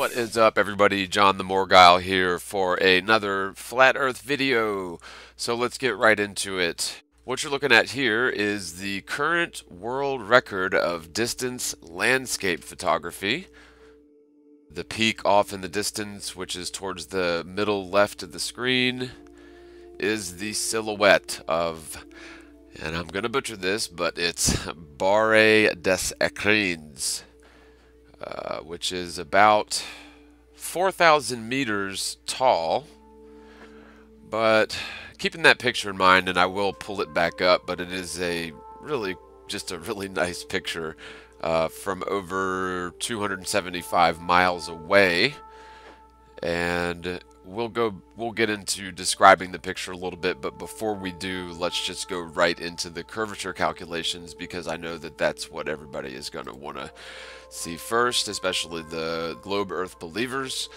What is up, everybody? John the Morgile here for another Flat Earth video. So let's get right into it. What you're looking at here is the current world record of distance landscape photography. The peak off in the distance, which is towards the middle left of the screen, is the silhouette of, and I'm going to butcher this, but it's Barre des Écrins. Which is about 4,000 meters tall. But keeping that picture in mind, and I will pull it back up, but it is just a really nice picture from over 275 miles away. And we'll get into describing the picture a little bit, but before we do, let's just go right into the curvature calculations, because I know that that's what everybody is going to want to see first, especially the globe Earth believers.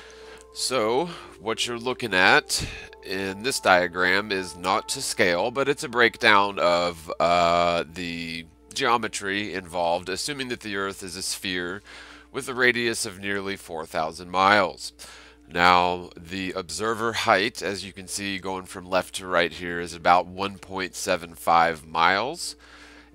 So what you're looking at in this diagram is not to scale, but it's a breakdown of the geometry involved, assuming that the Earth is a sphere with a radius of nearly 4,000 miles. Now, the observer height, as you can see going from left to right here, is about 1.75 miles.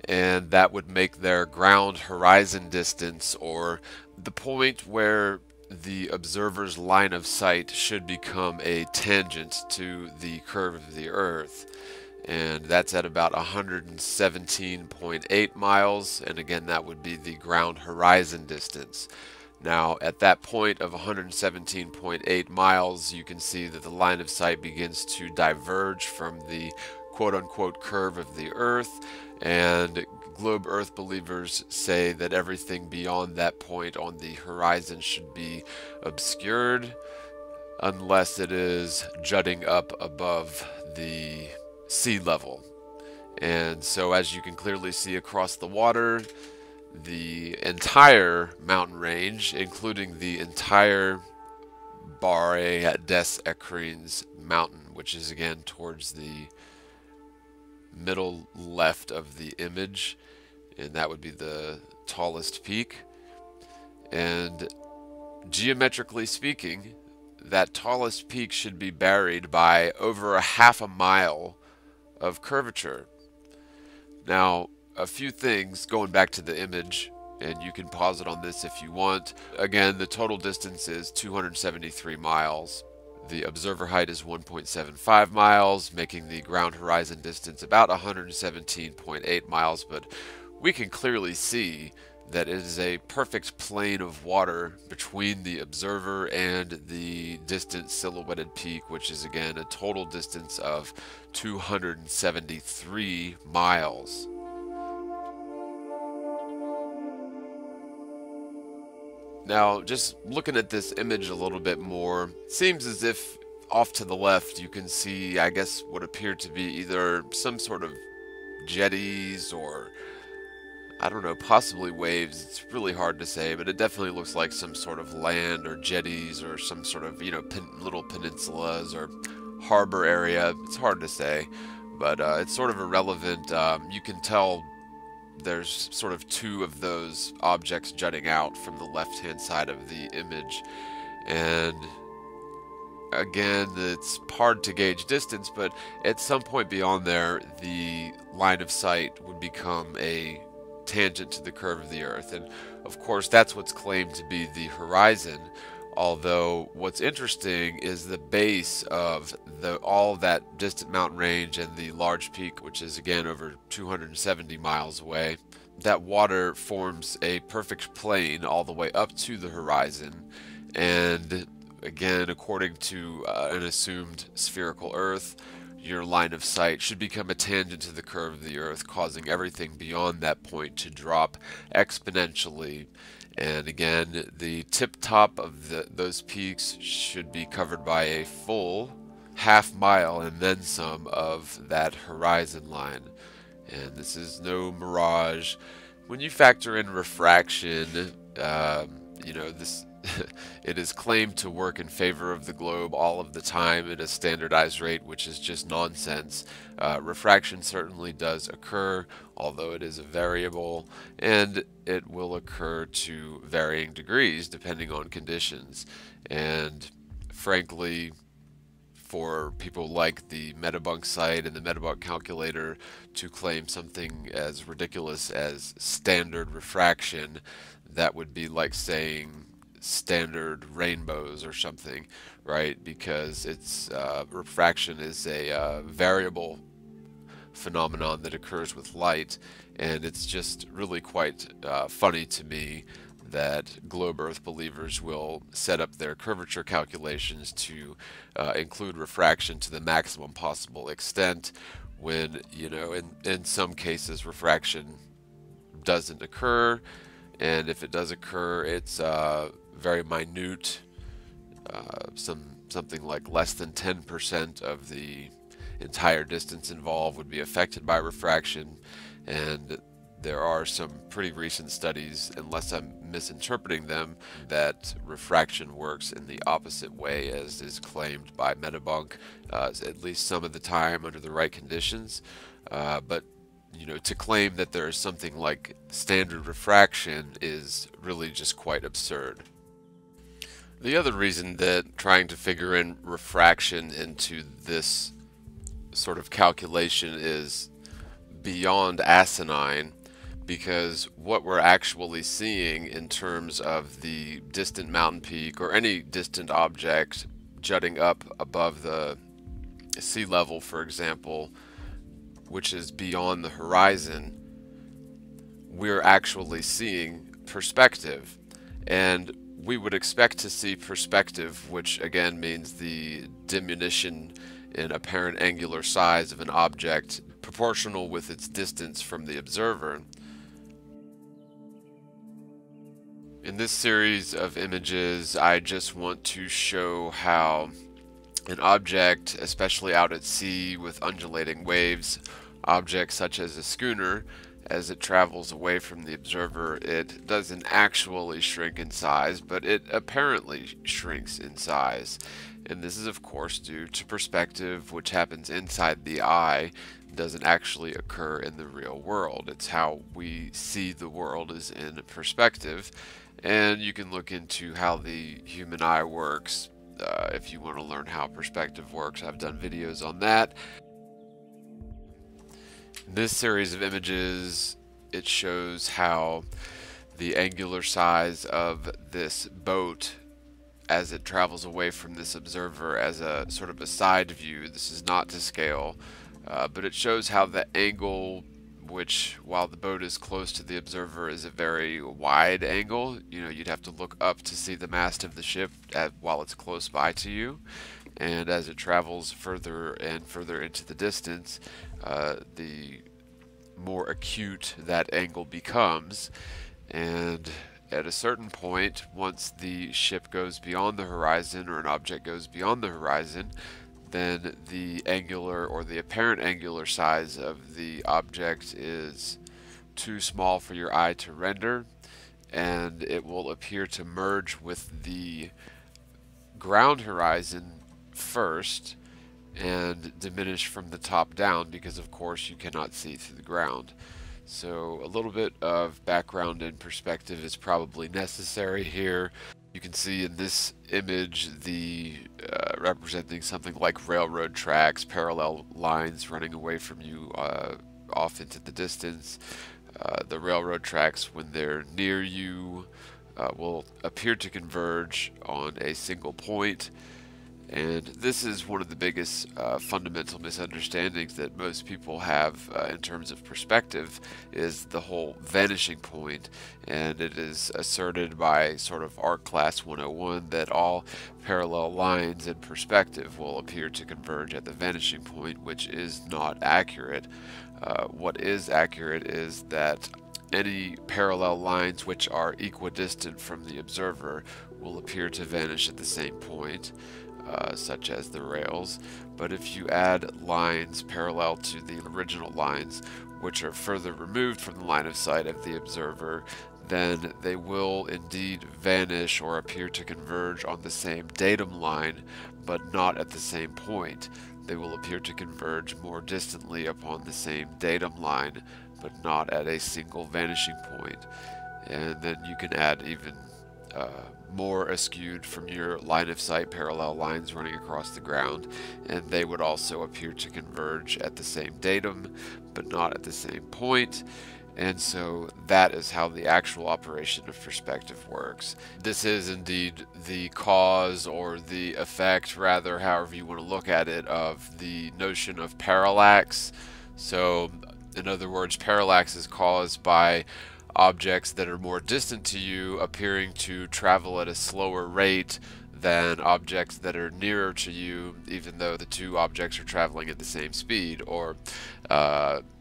And that would make their ground horizon distance, or the point where the observer's line of sight should become a tangent to the curve of the Earth. And that's at about 117.8 miles, and again that would be the ground horizon distance. Now, at that point of 117.8 miles, you can see that the line of sight begins to diverge from the quote-unquote curve of the Earth, and globe Earth believers say that everything beyond that point on the horizon should be obscured unless it is jutting up above the sea level. And so, as you can clearly see across the water, the entire mountain range, including the entire Barre des Écrins mountain, which is again towards the middle left of the image, and that would be the tallest peak. And geometrically speaking, that tallest peak should be buried by over a half a mile of curvature. Now, a few things going back to the image, and you can pause it on this if you want. Again, the total distance is 273 miles. The observer height is 1.75 miles, making the ground horizon distance about 117.8 miles, but we can clearly see that it is a perfect plane of water between the observer and the distant silhouetted peak, which is again a total distance of 273 miles. Now, just looking at this image a little bit more, it seems as if off to the left you can see, I guess, what appear to be either some sort of jetties or, I don't know, possibly waves. It's really hard to say, but it definitely looks like some sort of land or jetties or some sort of, little peninsulas or harbor area. It's hard to say, but it's sort of irrelevant. You can tell there's sort of two of those objects jutting out from the left-hand side of the image. And again, it's hard to gauge distance, but at some point beyond there, the line of sight would become a tangent to the curve of the Earth. And of course, that's what's claimed to be the horizon. Although what's interesting is the base of all that distant mountain range and the large peak, which is again over 270 miles away. That water forms a perfect plane all the way up to the horizon. And again, according to an assumed spherical Earth, your line of sight should become a tangent to the curve of the Earth, causing everything beyond that point to drop exponentially. And again, the tip top of those peaks should be covered by a full half mile and then some of that horizon line. And this is no mirage. When you factor in refraction, this it is claimed to work in favor of the globe all of the time at a standardized rate, which is just nonsense. Refraction certainly does occur, although it is a variable, and it will occur to varying degrees depending on conditions. And frankly, for people like the Metabunk site and the Metabunk calculator to claim something as ridiculous as standard refraction, that would be like saying standard rainbows or something, right? Because it's refraction is a variable phenomenon that occurs with light, and it's just really quite funny to me that globe Earth believers will set up their curvature calculations to include refraction to the maximum possible extent when, you know, in some cases refraction doesn't occur, and if it does occur, it's very minute, something like less than 10% of the entire distance involved would be affected by refraction. And there are some pretty recent studies, unless I'm misinterpreting them, that refraction works in the opposite way as is claimed by Metabunk, at least some of the time under the right conditions. But you know, to claim that there is something like standard refraction is really just quite absurd. The other reason that trying to figure in refraction into this sort of calculation is beyond asinine, because what we're actually seeing in terms of the distant mountain peak or any distant object jutting up above the sea level, for example, which is beyond the horizon, we're actually seeing perspective. And we would expect to see perspective, which again means the diminution in apparent angular size of an object proportional with its distance from the observer. In this series of images, I just want to show how an object, especially out at sea with undulating waves, objects such as a schooner, as it travels away from the observer, it doesn't actually shrink in size, but it apparently shrinks in size. And this is of course due to perspective, which happens inside the eye, doesn't actually occur in the real world. It's how we see the world is in perspective. And you can look into how the human eye works if you want to learn how perspective works. I've done videos on that. In this series of images, it shows how the angular size of this boat as it travels away from this observer as a sort of a side view. This is not to scale, but it shows how the angle, which while the boat is close to the observer is a very wide angle. You know, you'd have to look up to see the mast of the ship while it's close by to you. And as it travels further and further into the distance, the more acute that angle becomes. And at a certain point, once the ship goes beyond the horizon or an object goes beyond the horizon, then the angular or the apparent angular size of the object is too small for your eye to render, and it will appear to merge with the ground horizon first and diminish from the top down, because of course you cannot see through the ground. So a little bit of background and perspective is probably necessary here. You can see in this image the representing something like railroad tracks, parallel lines running away from you off into the distance. The railroad tracks, when they're near you, will appear to converge on a single point. And this is one of the biggest fundamental misunderstandings that most people have in terms of perspective, is the whole vanishing point. And it is asserted by sort of Art Class 101 that all parallel lines in perspective will appear to converge at the vanishing point, which is not accurate. What is accurate is that any parallel lines which are equidistant from the observer will appear to vanish at the same point. Such as the rails, but if you add lines parallel to the original lines which are further removed from the line of sight of the observer, then they will indeed vanish or appear to converge on the same datum line, but not at the same point. They will appear to converge more distantly upon the same datum line, but not at a single vanishing point. And then you can add even more askewed from your line of sight parallel lines running across the ground, and they would also appear to converge at the same datum, but not at the same point. And so that is how the actual operation of perspective works. This is indeed the cause, or the effect rather, however you want to look at it, of the notion of parallax. So in other words, parallax is caused by objects that are more distant to you appearing to travel at a slower rate than objects that are nearer to you, even though the two objects are traveling at the same speed. Or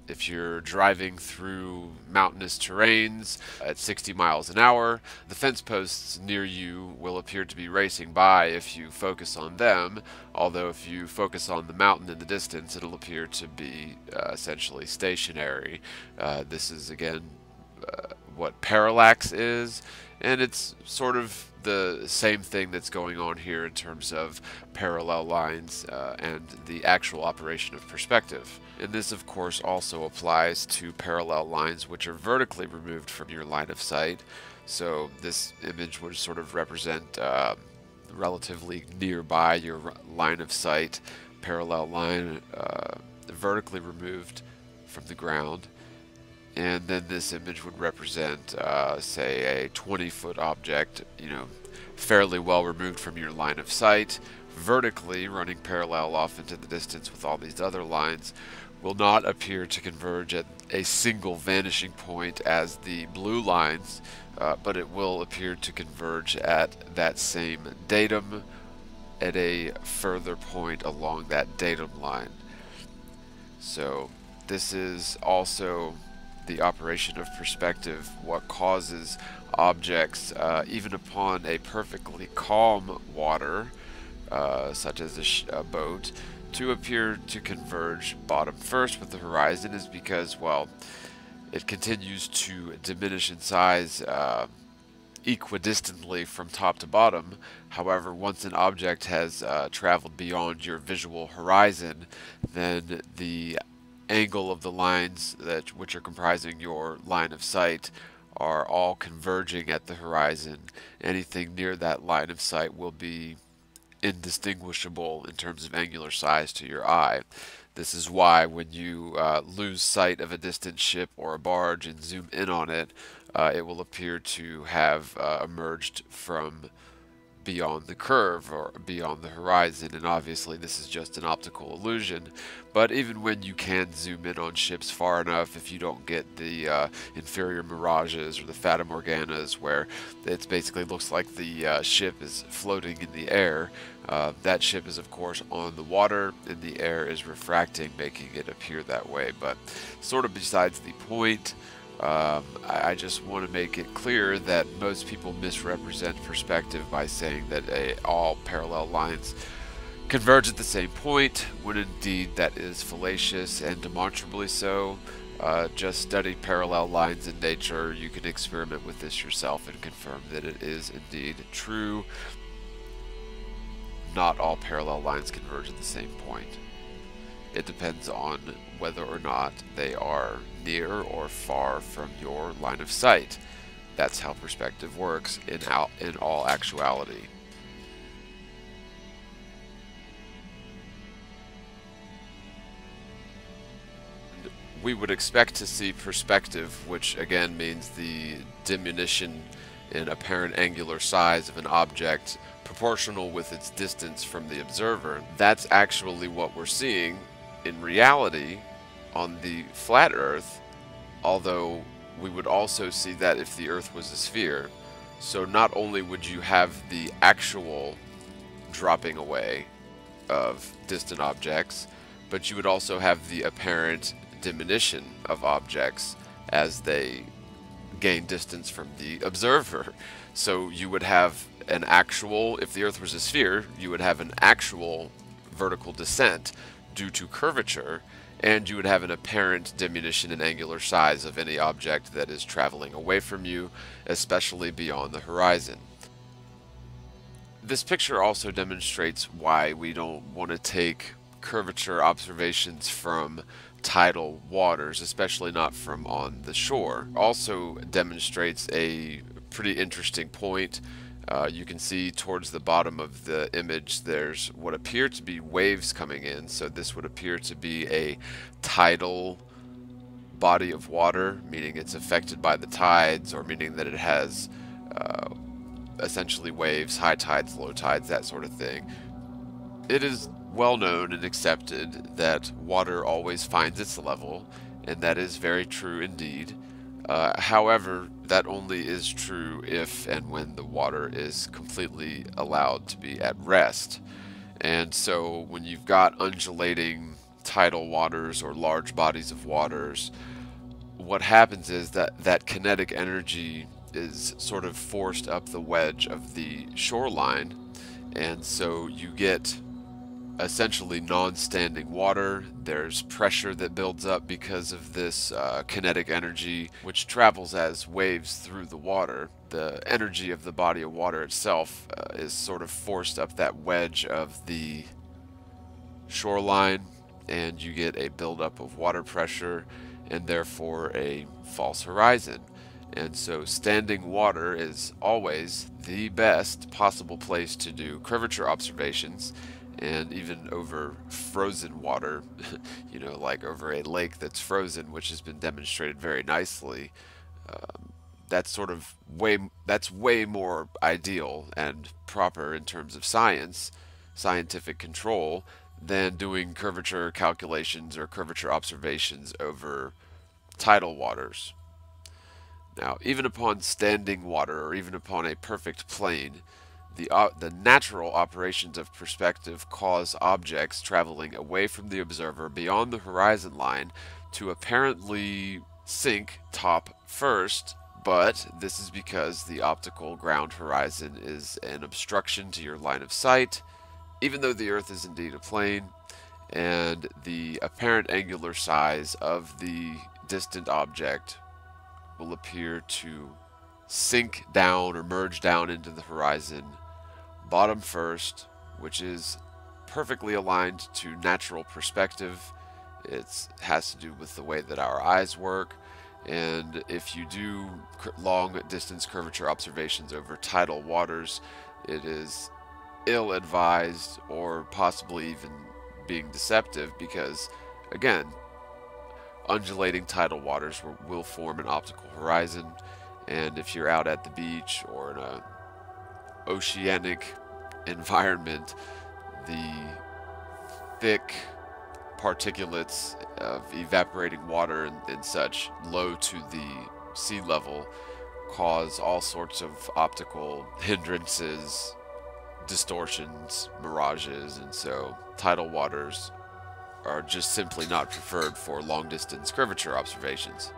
if you're driving through mountainous terrains at 60 miles an hour, the fence posts near you will appear to be racing by if you focus on them, although if you focus on the mountain in the distance, it'll appear to be essentially stationary. This is again what parallax is, and it's sort of the same thing that's going on here in terms of parallel lines and the actual operation of perspective. And this of course also applies to parallel lines which are vertically removed from your line of sight. So this image would sort of represent relatively nearby your line of sight parallel line, vertically removed from the ground. And then this image would represent, say, a 20-foot object, fairly well removed from your line of sight, vertically running parallel off into the distance with all these other lines, will not appear to converge at a single vanishing point as the blue lines, but it will appear to converge at that same datum at a further point along that datum line. So this is also the operation of perspective, what causes objects, even upon a perfectly calm water, such as a boat, to appear to converge bottom first with the horizon, is because, well, it continues to diminish in size equidistantly from top to bottom. However, once an object has traveled beyond your visual horizon, then the angle of the lines which are comprising your line of sight are all converging at the horizon. Anything near that line of sight will be indistinguishable in terms of angular size to your eye. This is why when you lose sight of a distant ship or a barge and zoom in on it, it will appear to have emerged from beyond the curve or beyond the horizon, and obviously this is just an optical illusion. But even when you can zoom in on ships far enough, if you don't get the inferior mirages or the fata morganas where it basically looks like the ship is floating in the air, that ship is of course on the water and the air is refracting, making it appear that way. But sort of besides the point. I just want to make it clear that most people misrepresent perspective by saying that all parallel lines converge at the same point, when indeed that is fallacious and demonstrably so. Just study parallel lines in nature. You can experiment with this yourself and confirm that it is indeed true. Not all parallel lines converge at the same point. It depends on whether or not they are near or far from your line of sight. That's how perspective works in all actuality. We would expect to see perspective, which again means the diminution in apparent angular size of an object proportional with its distance from the observer. That's actually what we're seeing in reality on the flat Earth, although we would also see that if the Earth was a sphere. So not only would you have the actual dropping away of distant objects, but you would also have the apparent diminution of objects as they gain distance from the observer. So you would have an actual, if the Earth was a sphere, you would have an actual vertical descent due to curvature, and you would have an apparent diminution in angular size of any object that is traveling away from you, especially beyond the horizon. This picture also demonstrates why we don't want to take curvature observations from tidal waters, especially not from on the shore. Also demonstrates a pretty interesting point. You can see towards the bottom of the image there's what appear to be waves coming in, so this would appear to be a tidal body of water, meaning it's affected by the tides, or meaning that it has essentially waves, high tides, low tides, that sort of thing. It is well known and accepted that water always finds its level, and that is very true indeed. However, that only is true if and when the water is completely allowed to be at rest. And so when you've got undulating tidal waters or large bodies of waters, what happens is that kinetic energy is sort of forced up the wedge of the shoreline, and so you get essentially non-standing water. There's pressure that builds up because of this kinetic energy, which travels as waves through the water. The energy of the body of water itself is sort of forced up that wedge of the shoreline, and you get a buildup of water pressure and therefore a false horizon. And so standing water is always the best possible place to do curvature observations, and even over frozen water, you know, like over a lake that's frozen, which has been demonstrated very nicely. That's way more ideal and proper in terms of scientific control, than doing curvature calculations or curvature observations over tidal waters. Now, even upon standing water, or even upon a perfect plane, the natural operations of perspective cause objects traveling away from the observer beyond the horizon line to apparently sink top first, but this is because the optical ground horizon is an obstruction to your line of sight, even though the Earth is indeed a plane, and the apparent angular size of the distant object will appear to sink down or merge down into the horizon bottom first, which is perfectly aligned to natural perspective. It has to do with the way that our eyes work, and if you do long distance curvature observations over tidal waters, it is ill-advised or possibly even being deceptive, because again, undulating tidal waters will form an optical horizon, and if you're out at the beach or in a oceanic environment, the thick particulates of evaporating water and such low to the sea level cause all sorts of optical hindrances, distortions, mirages, and so tidal waters are just simply not preferred for long distance curvature observations.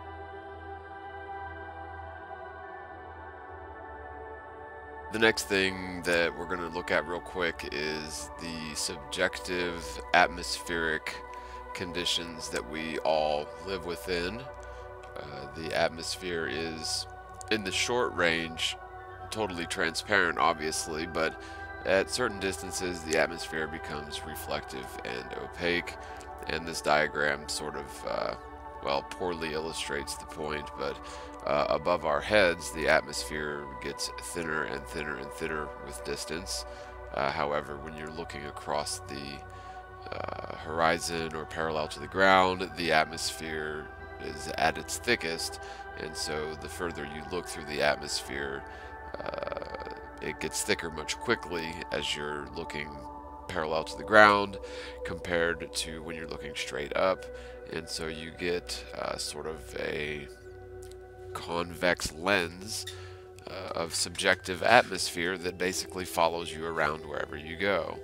The next thing that we're going to look at real quick is the subjective atmospheric conditions that we all live within. The atmosphere is, in the short range, totally transparent, obviously, but at certain distances the atmosphere becomes reflective and opaque, and this diagram sort of, well, poorly illustrates the point, but above our heads the atmosphere gets thinner and thinner and thinner with distance. However, when you're looking across the horizon or parallel to the ground, the atmosphere is at its thickest, and so the further you look through the atmosphere, it gets thicker much quickly as you're looking parallel to the ground compared to when you're looking straight up, and so you get sort of a convex lens of subjective atmosphere that basically follows you around wherever you go.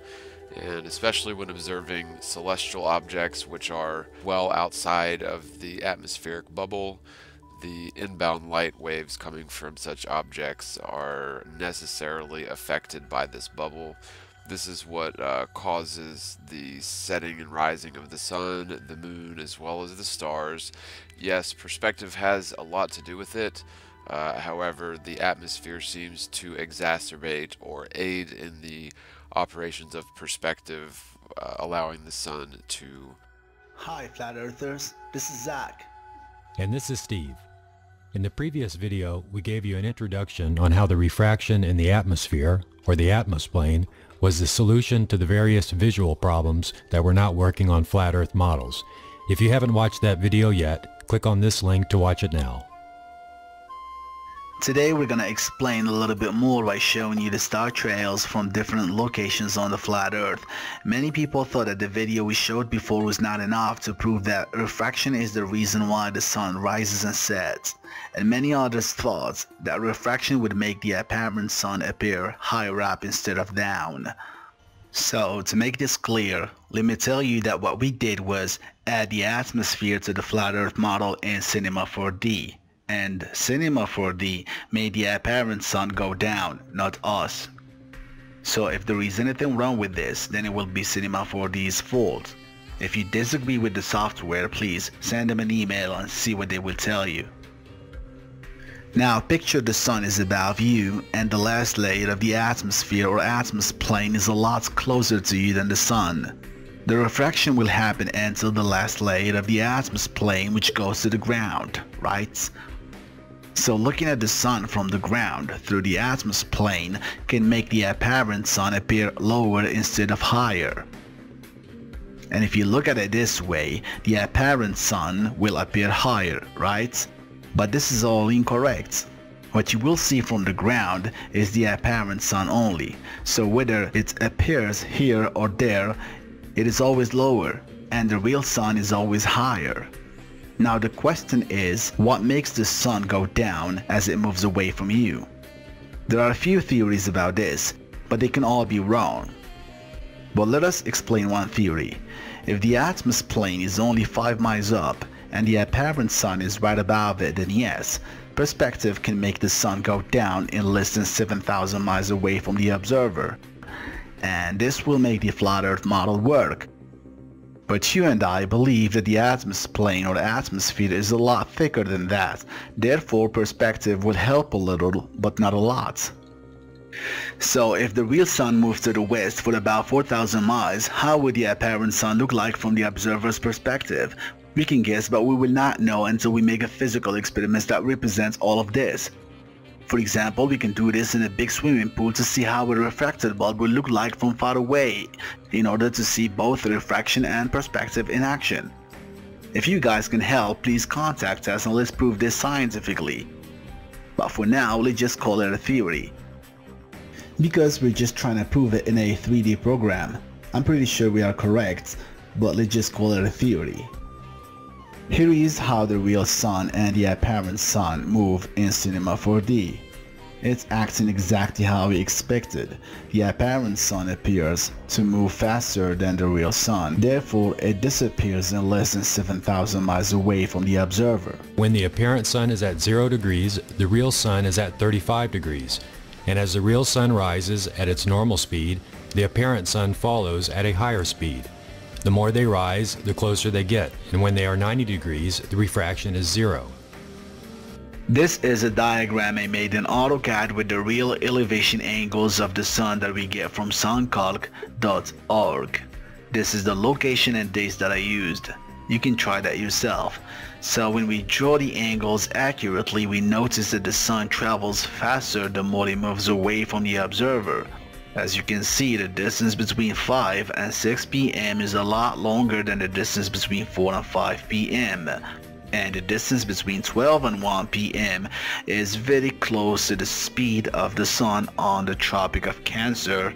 And especially when observing celestial objects which are well outside of the atmospheric bubble, the inbound light waves coming from such objects are necessarily affected by this bubble. This is what causes the setting and rising of the sun, the moon, as well as the stars. Yes, perspective has a lot to do with it. However, the atmosphere seems to exacerbate or aid in the operations of perspective, allowing the sun to... Hi Flat Earthers, this is Zach. And this is Steve. In the previous video, we gave you an introduction on how the refraction in the atmosphere, or the atmosplane, was the solution to the various visual problems that were not working on flat Earth models. If you haven't watched that video yet, click on this link to watch it now. Today we're gonna explain a little bit more by showing you the star trails from different locations on the flat Earth. Many people thought that the video we showed before was not enough to prove that refraction is the reason why the sun rises and sets, and many others thought that refraction would make the apparent sun appear higher up instead of down. So to make this clear, let me tell you that what we did was add the atmosphere to the flat Earth model in Cinema 4D. And Cinema 4D made the apparent sun go down, not us. So if there is anything wrong with this, then it will be Cinema 4D's fault. If you disagree with the software, please send them an email and see what they will tell you. Now picture the sun is above you and the last layer of the atmosphere or atmosplane is a lot closer to you than the sun. The refraction will happen until the last layer of the atmosplane, which goes to the ground, right? So looking at the sun from the ground through the atmosplane can make the apparent sun appear lower instead of higher. And if you look at it this way, the apparent sun will appear higher, right? But this is all incorrect. What you will see from the ground is the apparent sun only. So whether it appears here or there, it is always lower, and the real sun is always higher. Now the question is, what makes the sun go down as it moves away from you? There are a few theories about this, but they can all be wrong. But let us explain one theory. If the atmosplane is only 5 miles up and the apparent sun is right above it, then yes, perspective can make the sun go down in less than 7,000 miles away from the observer. And this will make the flat Earth model work. But you and I believe that the atmosplane or atmosphere is a lot thicker than that, therefore perspective would help a little, but not a lot. So if the real sun moves to the west for about 4,000 miles, how would the apparent sun look like from the observer's perspective? We can guess, but we will not know until we make a physical experiment that represents all of this. For example, we can do this in a big swimming pool to see how a refracted bulb will look like from far away, in order to see both refraction and perspective in action. If you guys can help, please contact us and let's prove this scientifically. But for now, let's just call it a theory. Because we're just trying to prove it in a 3D program. I'm pretty sure we are correct, but let's just call it a theory. Here is how the real sun and the apparent sun move in Cinema 4D. It's acting exactly how we expected. The apparent sun appears to move faster than the real sun, therefore it disappears in less than 7,000 miles away from the observer. When the apparent sun is at 0 degrees, the real sun is at 35 degrees. And as the real sun rises at its normal speed, the apparent sun follows at a higher speed. The more they rise, the closer they get, and when they are 90 degrees, the refraction is 0. This is a diagram I made in AutoCAD with the real elevation angles of the sun that we get from suncalc.org. This is the location and dates that I used. You can try that yourself. So when we draw the angles accurately, we notice that the sun travels faster the more it moves away from the observer. As you can see, the distance between 5 and 6 p.m. is a lot longer than the distance between 4 and 5 p.m. And the distance between 12 and 1 p.m. is very close to the speed of the sun on the Tropic of Cancer.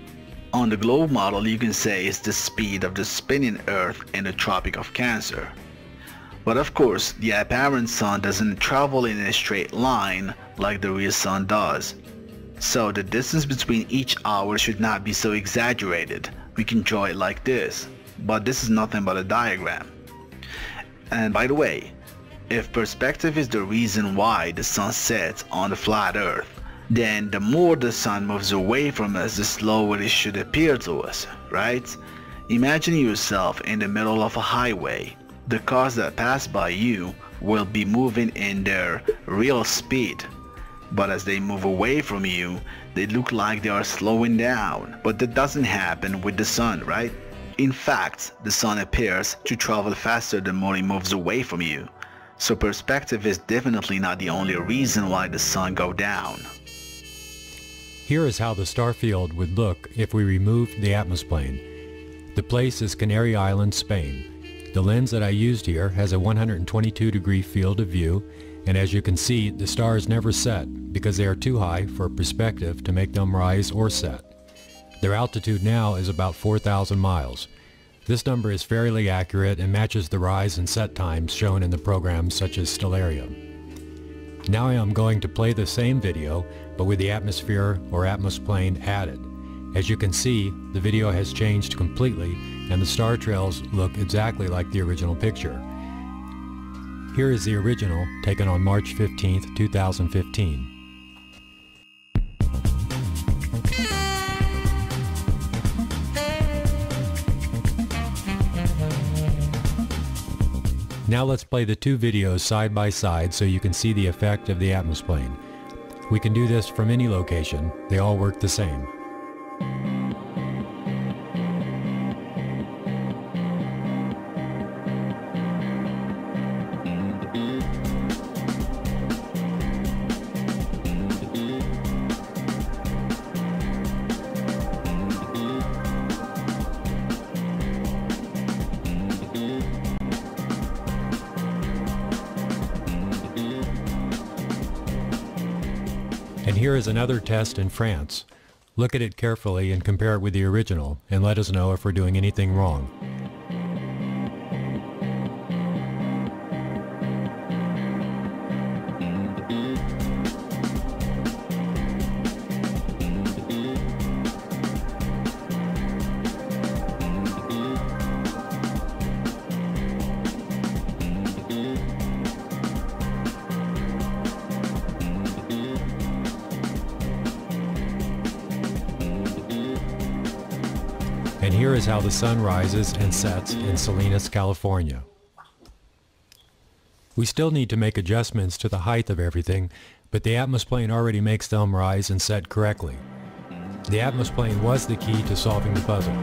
On the globe model, you can say it's the speed of the spinning Earth in the Tropic of Cancer. But of course, the apparent sun doesn't travel in a straight line like the real sun does. So the distance between each hour should not be so exaggerated. We can draw it like this, but this is nothing but a diagram. And by the way, if perspective is the reason why the sun sets on the flat Earth, then the more the sun moves away from us, the slower it should appear to us, right? Imagine yourself in the middle of a highway. The cars that pass by you will be moving in their real speed, but as they move away from you, they look like they are slowing down. But that doesn't happen with the sun, right? In fact, the sun appears to travel faster the more it moves away from you. So perspective is definitely not the only reason why the sun goes down. Here is how the star field would look if we removed the atmosphere. The place is Canary Islands, Spain. The lens that I used here has a 122-degree field of view, and as you can see, the stars never set because they are too high for perspective to make them rise or set. Their altitude now is about 4,000 miles. This number is fairly accurate and matches the rise and set times shown in the programs such as Stellarium. Now I am going to play the same video, but with the atmosphere or atmosphere added. As you can see, the video has changed completely and the star trails look exactly like the original picture. Here is the original taken on March 15, 2015. Now let's play the two videos side by side so you can see the effect of the atmosphere. We can do this from any location. They all work the same. And here is another test in France. Look at it carefully and compare it with the original, and let us know if we're doing anything wrong. And here is how the sun rises and sets in Salinas, California. We still need to make adjustments to the height of everything, but the atmosphere already makes them rise and set correctly. The atmosphere was the key to solving the puzzle.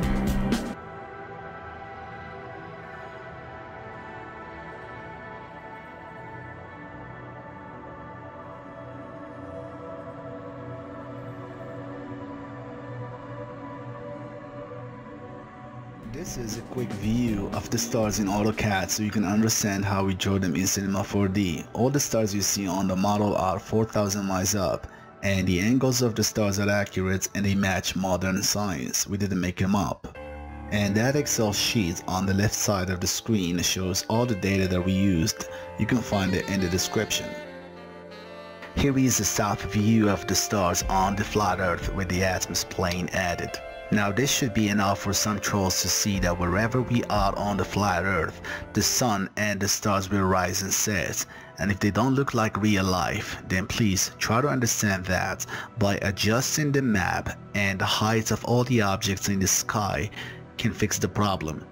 This is a quick view of the stars in AutoCAD so you can understand how we drew them in Cinema 4D. All the stars you see on the model are 4,000 miles up, and the angles of the stars are accurate and they match modern science. We didn't make them up. And that Excel sheet on the left side of the screen shows all the data that we used. You can find it in the description. Here is a south view of the stars on the flat Earth with the atmosphere added. Now this should be enough for some trolls to see that wherever we are on the flat Earth, the sun and the stars will rise and set. And if they don't look like real life, then please try to understand that by adjusting the map and the height of all the objects in the sky can fix the problem.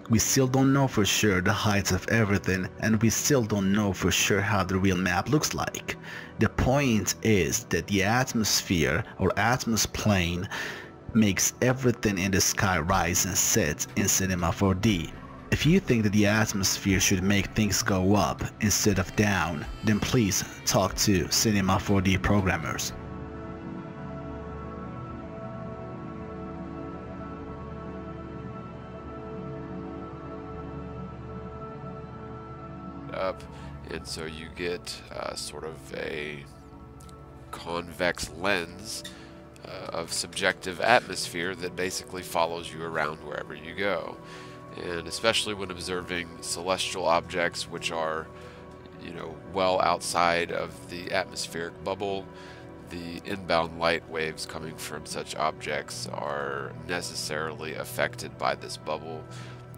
We still don't know for sure the heights of everything, and we still don't know for sure how the real map looks like. The point is that the atmosphere or atmosphere makes everything in the sky rise and set in Cinema 4D. If you think that the atmosphere should make things go up instead of down, then please talk to Cinema 4D programmers. Up, and so you get sort of a convex lens of subjective atmosphere that basically follows you around wherever you go. And especially when observing celestial objects which are, well outside of the atmospheric bubble, the inbound light waves coming from such objects are necessarily affected by this bubble.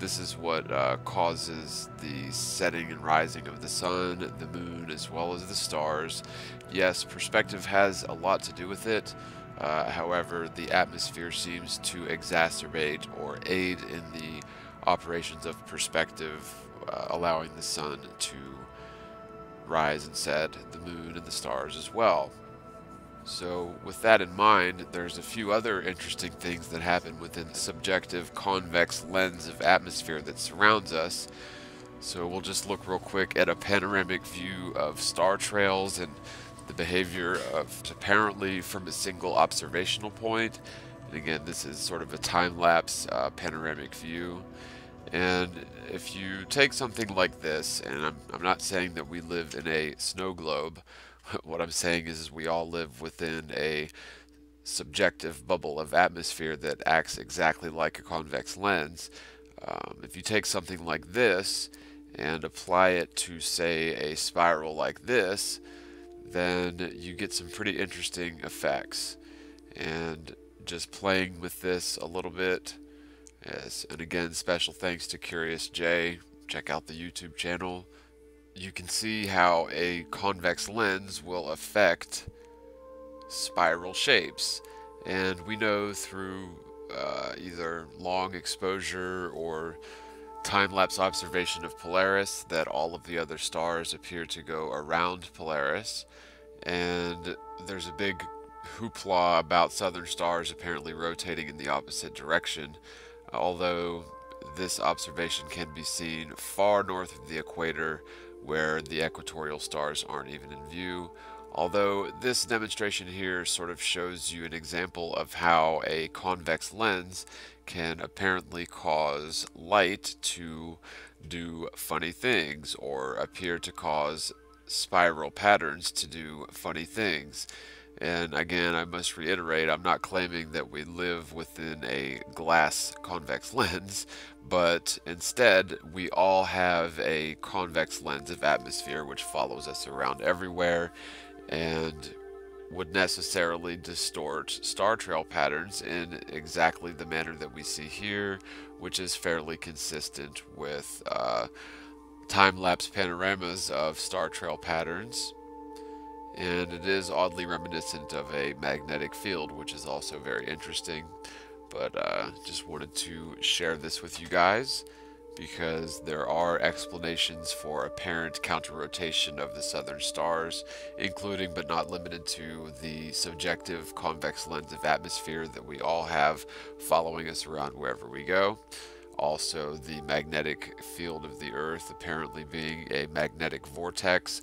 This is what causes the setting and rising of the sun, the moon, as well as the stars. Yes, perspective has a lot to do with it. However, the atmosphere seems to exacerbate or aid in the operations of perspective, allowing the sun to rise and set, the moon and the stars as well. So with that in mind, there's a few other interesting things that happen within the subjective convex lens of atmosphere that surrounds us. So we'll just look real quick at a panoramic view of star trails and the behavior of apparently from a single observational point. And again, this is sort of a time-lapse panoramic view. And if you take something like this, and I'm not saying that we live in a snow globe, what I'm saying is we all live within a subjective bubble of atmosphere that acts exactly like a convex lens. If you take something like this and apply it to, say, a spiral like this, then you get some pretty interesting effects. And just playing with this a little bit, yes, and again, special thanks to Curious J. Check out the YouTube channel. You can see how a convex lens will affect spiral shapes. And we know through either long exposure or time-lapse observation of Polaris that all of the other stars appear to go around Polaris. And there's a big hoopla about southern stars apparently rotating in the opposite direction, although this observation can be seen far north of the equator where the equatorial stars aren't even in view. Although this demonstration here sort of shows you an example of how a convex lens can apparently cause light to do funny things or appear to cause spiral patterns to do funny things. And again, I must reiterate, I'm not claiming that we live within a glass convex lens, but instead we all have a convex lens of atmosphere which follows us around everywhere and would necessarily distort star trail patterns in exactly the manner that we see here, which is fairly consistent with time-lapse panoramas of star trail patterns. And it is oddly reminiscent of a magnetic field, which is also very interesting. But just wanted to share this with you guys because there are explanations for apparent counter-rotation of the southern stars, including but not limited to the subjective convex lens of atmosphere that we all have following us around wherever we go. Also, the magnetic field of the Earth apparently being a magnetic vortex,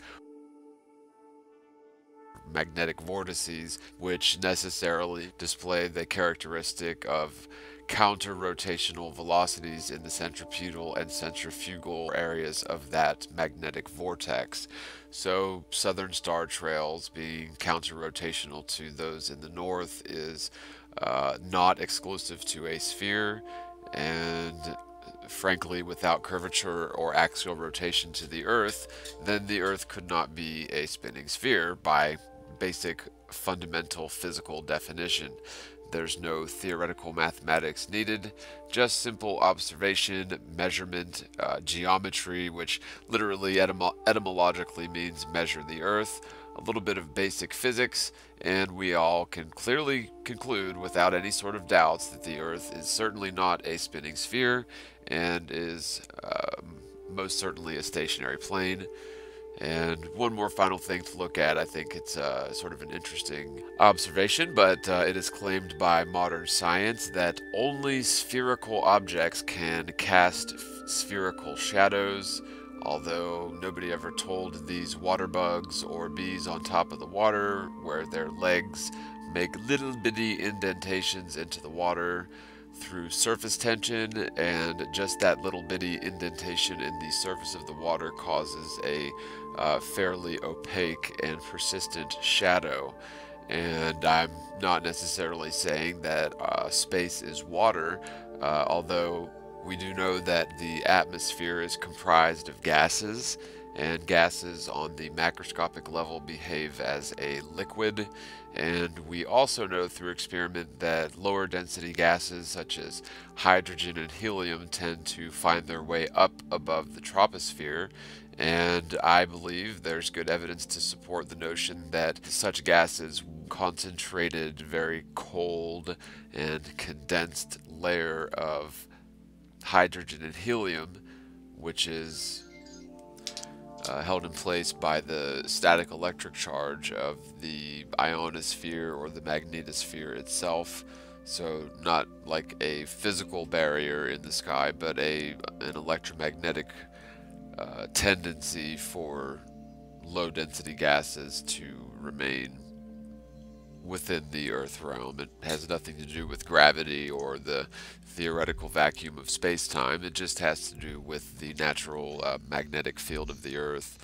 magnetic vortices, which necessarily display the characteristic of counter-rotational velocities in the centripetal and centrifugal areas of that magnetic vortex. So southern star trails being counter-rotational to those in the north is not exclusive to a sphere, and frankly, without curvature or axial rotation to the Earth, then the Earth could not be a spinning sphere by basic fundamental physical definition. There's no theoretical mathematics needed, just simple observation, measurement, geometry, which literally etymologically means measure the Earth, a little bit of basic physics, and we all can clearly conclude without any sort of doubts that the Earth is certainly not a spinning sphere and is most certainly a stationary plane. And one more final thing to look at, I think it's sort of an interesting observation, but it is claimed by modern science that only spherical objects can cast spherical shadows, although nobody ever told these water bugs or bees on top of the water where their legs make little bitty indentations into the water through surface tension, and just that little bitty indentation in the surface of the water causes a fairly opaque and persistent shadow. And I'm not necessarily saying that space is water, although we do know that the atmosphere is comprised of gases, and gases on the macroscopic level behave as a liquid. And we also know through experiment that lower density gases such as hydrogen and helium tend to find their way up above the troposphere, and I believe there's good evidence to support the notion that such gases concentrated, very cold and condensed layer of hydrogen and helium, which is held in place by the static electric charge of the ionosphere or the magnetosphere itself. So not like a physical barrier in the sky, but an electromagnetic tendency for low density gases to remain within the Earth realm. It has nothing to do with gravity or the theoretical vacuum of space-time. It just has to do with the natural magnetic field of the Earth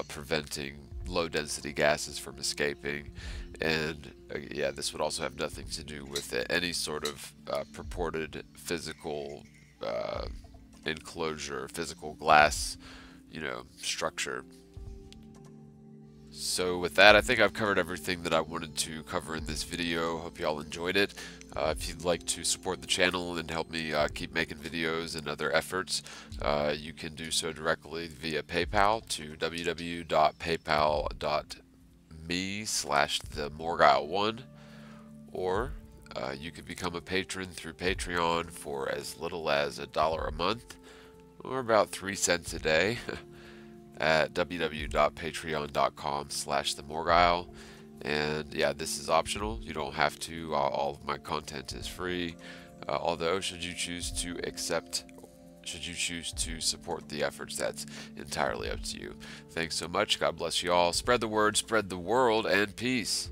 preventing low-density gases from escaping. And yeah, this would also have nothing to do with any sort of purported physical enclosure, physical glass, structure. So with that, I think I've covered everything that I wanted to cover in this video. Hope you all enjoyed it. If you'd like to support the channel and help me keep making videos and other efforts, you can do so directly via PayPal to www.paypal.me/themorguile1, or you could become a patron through Patreon for as little as $1 a month, or about 3 cents a day. At www.patreon.com/themorguile. And yeah, this is optional. You don't have to. All of my content is free. Although, should you choose to support the efforts, that's entirely up to you. Thanks so much. God bless you all. Spread the word, spread the world, and peace.